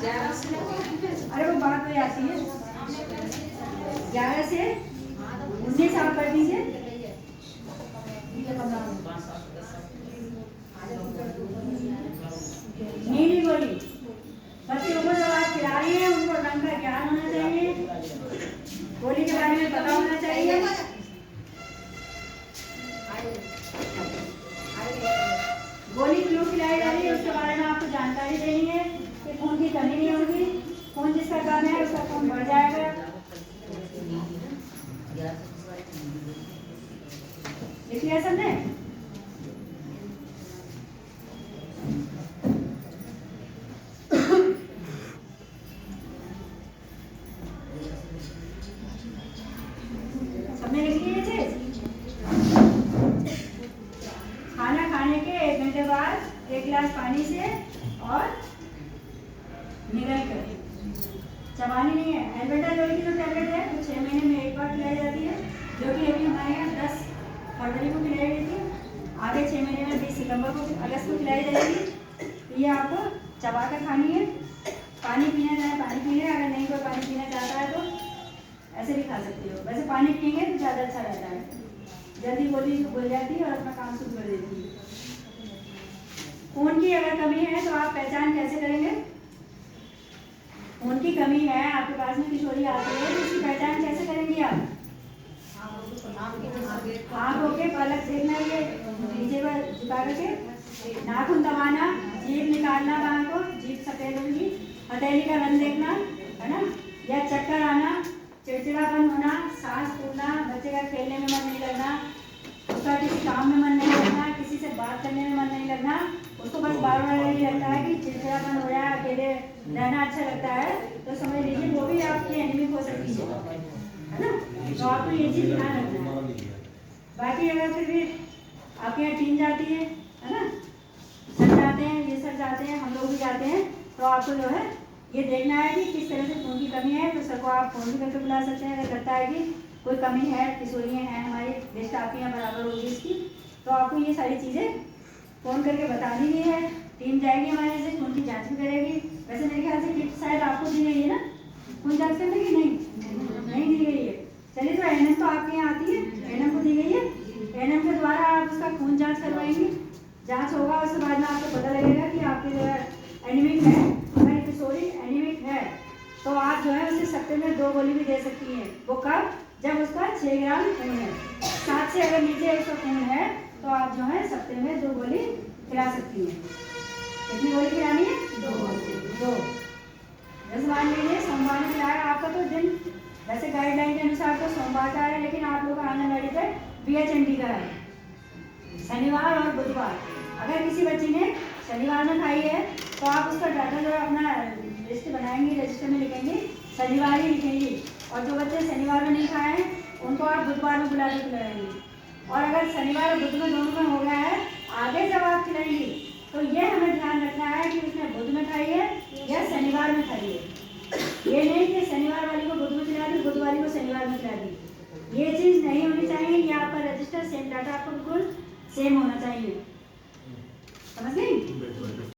अरे वो बात वही आती है 11 से 19 आप कर दीजिए। नीली गोली बच्चों को जब आप खिला रही हैं उनको रंग का ज्ञान होना चाहिए, गोली के बारे में पता होना चाहिए। गोली क्यों खिलाई जा रही है उसके बारे में आपको जानकारी देनी है कि खून की कमी नहीं होगी, खून जिसका कम है उसका खून बढ़ जाएगा। लिख लिया सबने? सबने लिख लिया चीज? खाना खाने के 1 घंटे बाद 1 गिलास पानी से और निगल कर, चबानी नहीं है। एल्बेंडाजोल की जो टैबलेट है वो 6 महीने में 1 बार खिलाई जाती है, जो कि अभी हमारे यहाँ 10 फरवरी को खिलाई गई थी। आगे 6 महीने में 20 सितंबर को अगस्त को खिलाई जाएगी। तो ये आपको चबा कर खानी है। पानी पीना चाहे पानी पी लें, अगर नहीं कोई पानी पीना चाहता है तो ऐसे भी खा सकते हो। वैसे पानी पिएंगे तो ज़्यादा अच्छा रहता है, जल्दी गोली घुल जाती है और अपना काम शुरू कर देती है। खून की अगर कमी है तो आप पहचान कैसे करेंगे? खून की कमी है, आपके पास में किशोरी आती है तो उसकी पहचान कैसे करेंगी आप? आँखों के पलक देखना, ये नीचे पर झुका करके, नाखून दबाना, जीभ निकालना बाहर को, जीभ सफेद होगी, हथेली का रंग देखना, है ना, या चक्कर आना, चिड़चिड़ापन होना, सांस फूलना, बच्चे का खेलने में मन नहीं लगना, उसका किसी काम में मन नहीं लगना, किसी से बात करने में मन नहीं लगना, उसको बस बार बार यही लगता है कि चिड़चिड़ापन हो रहा है, अकेले रहना अच्छा लगता है, तो समझ लीजिए वो भी आपकी एनीमिक हो सकती है ना। तो आपको ये चीज ध्यान रखना है। बाकी अगर फिर भी आपके यहाँ टीम जाती है ना, सर जाते हैं, ये सर जाते हैं, हम लोग भी जाते हैं, तो आपको जो है ये देखना है कि किस तरह से खून की कमी है। तो सर को आप फोन भी करके बुला सकते हैं अगर लगता है कि कोई कमी है, किशोरियाँ हैं हमारी, लिस्ट आपके यहाँ बराबर होगी इसकी, तो आपको ये सारी चीज़ें फ़ोन करके बता दी गई है। टीम जाएगी हमारे से, खून की जाँच भी करेगी। वैसे मेरे ख्याल से किट शायद आपको दी गई है ना खून जाँच करने की? नहीं दी गई है। चलिए, तो एनएम तो आपके यहाँ आती है, एनएम को दी गई है। एनएम के द्वारा आप उसका खून जाँच करवाएंगे, जाँच होगा, उसके बाद में आपको पता लगेगा कि आपके जो है एनीमिक है। अगर किशोरी एनीमिक है तो आप जो है उसे सप्ते में 2 गोली भी दे सकती हैं। वो कब? जब उसका 6 ग्राम खून है। 7 से अगर नीचे उसका खून है तो आप जो है सप्ते में 2 गोली खिला सकती हैं। कितनी गोली खिलानी है? 2। जैसे मान लीजिए सोमवार में खिलाया, आपका तो दिन वैसे गाइडलाइन के अनुसार तो सोमवार का है, लेकिन आप लोग आंगनबाड़ी पर बीएचएनडी का है शनिवार और बुधवार। अगर किसी बच्ची ने शनिवार में खाई है तो आप उसका डाटा जो अपना लिस्ट बनाएंगे, रजिस्टर में लिखेंगे, शनिवार ही लिखेंगे। और जो बच्चे शनिवार में नहीं खाए हैं उनको आप बुधवार में बुला के खिलाएंगे। और अगर शनिवार और बुध में दोनों में हो गया है, आगे जब आप खिलाएंगे तो ये हमें ध्यान रखना है कि उसने बुध में खाई है या शनिवार में खाई है। ये नहीं कि शनिवार वाली को बुध में खिला दी, बुध वाली को शनिवार में खिला दी। ये चीज़ नहीं होनी चाहिए। ये आपका रजिस्टर सेम डाटा आपको बिल्कुल सेम होना चाहिए। समझ गई?